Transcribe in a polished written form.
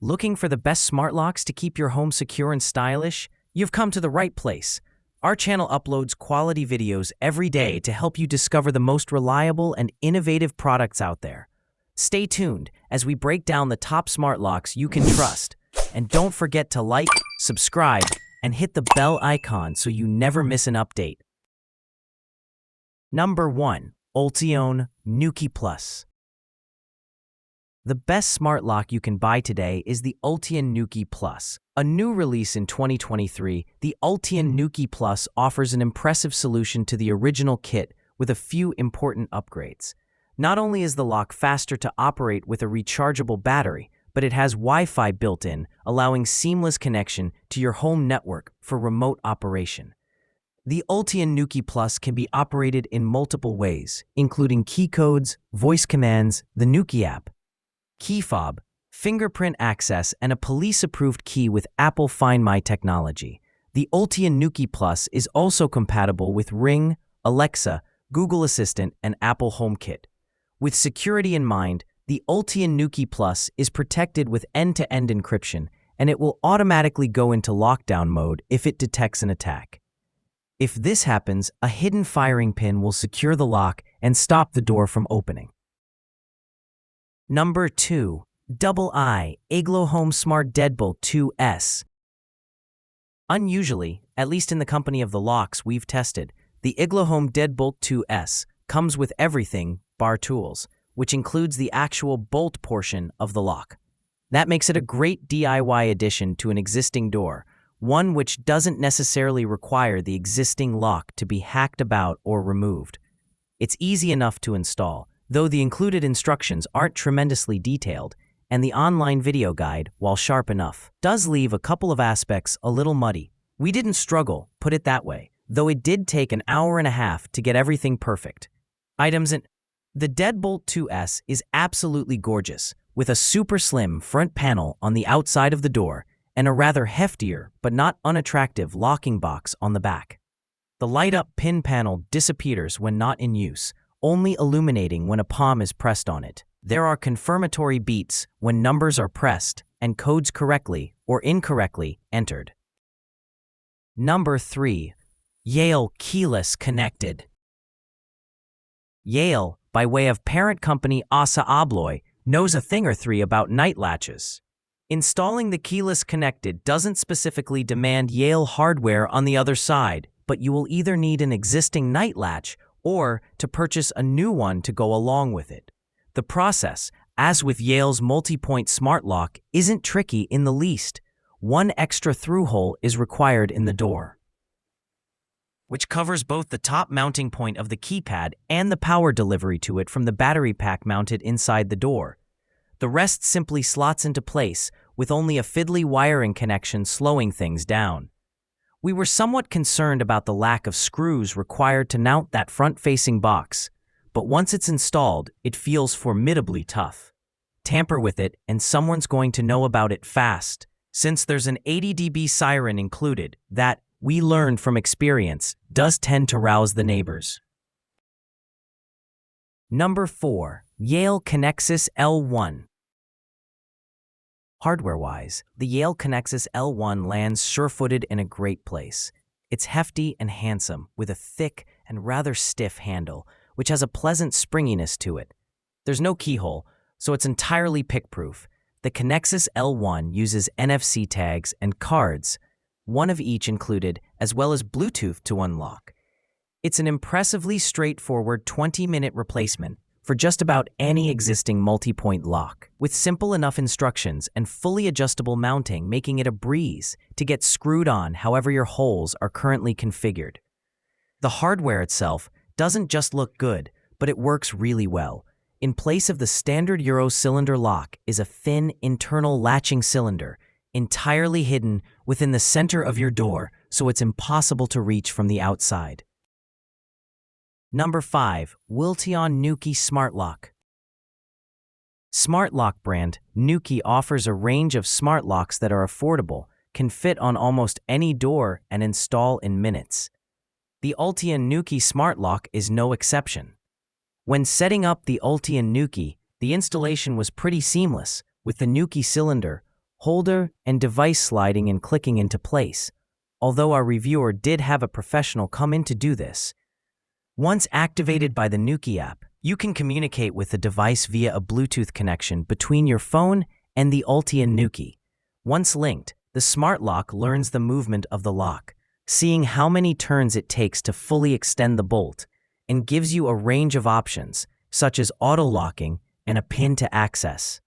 Looking for the best smart locks to keep your home secure and stylish? You've come to the right place. Our channel uploads quality videos every day to help you discover the most reliable and innovative products out there. Stay tuned as we break down the top smart locks you can trust. And don't forget to like, subscribe, and hit the bell icon so you never miss an update. Number 1. Ultion Nuki Plus. The best smart lock you can buy today is the Ultion Nuki Plus. A new release in 2023, the Ultion Nuki Plus offers an impressive solution to the original kit with a few important upgrades. Not only is the lock faster to operate with a rechargeable battery, but it has Wi-Fi built in, allowing seamless connection to your home network for remote operation. The Ultion Nuki Plus can be operated in multiple ways, including key codes, voice commands, the Nuki app, key fob, fingerprint access, and a police-approved key with Apple Find My technology. The Ultion Nuki Plus is also compatible with Ring, Alexa, Google Assistant, and Apple HomeKit. With security in mind, the Ultion Nuki Plus is protected with end-to-end encryption, and it will automatically go into lockdown mode if it detects an attack. If this happens, a hidden firing pin will secure the lock and stop the door from opening. Number 2. Double I Aglo Home Smart Deadbolt 2S. Unusually, at least in the company of the locks we've tested, the Aglo Home Deadbolt 2S comes with everything bar tools, which includes the actual bolt portion of the lock. That makes it a great DIY addition to an existing door, one which doesn't necessarily require the existing lock to be hacked about or removed. It's easy enough to install, though the included instructions aren't tremendously detailed, and the online video guide, while sharp enough, does leave a couple of aspects a little muddy. We didn't struggle, put it that way, though it did take an hour and a half to get everything perfect. Items in the Deadbolt 2S is absolutely gorgeous, with a super slim front panel on the outside of the door and a rather heftier but not unattractive locking box on the back. The light-up pin panel disappears when not in use, only illuminating when a palm is pressed on it. There are confirmatory beeps when numbers are pressed and codes correctly or incorrectly entered. Number 3. Yale Keyless Connected. Yale, by way of parent company Assa Abloy, knows a thing or three about night latches. Installing the Keyless Connected doesn't specifically demand Yale hardware on the other side, but you will either need an existing night latch or to purchase a new one to go along with it. The process, as with Yale's multi-point smart lock, isn't tricky in the least. One extra through hole is required in the door, which covers both the top mounting point of the keypad and the power delivery to it from the battery pack mounted inside the door. The rest simply slots into place, with only a fiddly wiring connection slowing things down. We were somewhat concerned about the lack of screws required to mount that front-facing box, but once it's installed, it feels formidably tough. Tamper with it and someone's going to know about it fast, since there's an 80 dB siren included that, we learned from experience, does tend to rouse the neighbors. Number 4. Yale Connexus L1. Hardware-wise, the Yale Connexus L1 lands sure-footed in a great place. It's hefty and handsome, with a thick and rather stiff handle, which has a pleasant springiness to it. There's no keyhole, so it's entirely pick-proof. The Connexus L1 uses NFC tags and cards, one of each included, as well as Bluetooth to unlock. It's an impressively straightforward 20-minute replacement for just about any existing multi-point lock, with simple enough instructions and fully adjustable mounting, making it a breeze to get screwed on however your holes are currently configured. The hardware itself doesn't just look good, but it works really well. In place of the standard Euro cylinder lock is a thin internal latching cylinder, entirely hidden within the center of your door, so it's impossible to reach from the outside. Number 5. Ultion Nuki Smart Lock. Smart lock brand Nuki offers a range of smart locks that are affordable, can fit on almost any door, and install in minutes. The Ultion Nuki Smart Lock is no exception. When setting up the Ultion Nuki, the installation was pretty seamless, with the Nuki cylinder, holder, and device sliding and clicking into place, although our reviewer did have a professional come in to do this. Once activated by the Nuki app, you can communicate with the device via a Bluetooth connection between your phone and the Ultian Nuki. Once linked, the smart lock learns the movement of the lock, seeing how many turns it takes to fully extend the bolt, and gives you a range of options, such as auto-locking and a pin to access.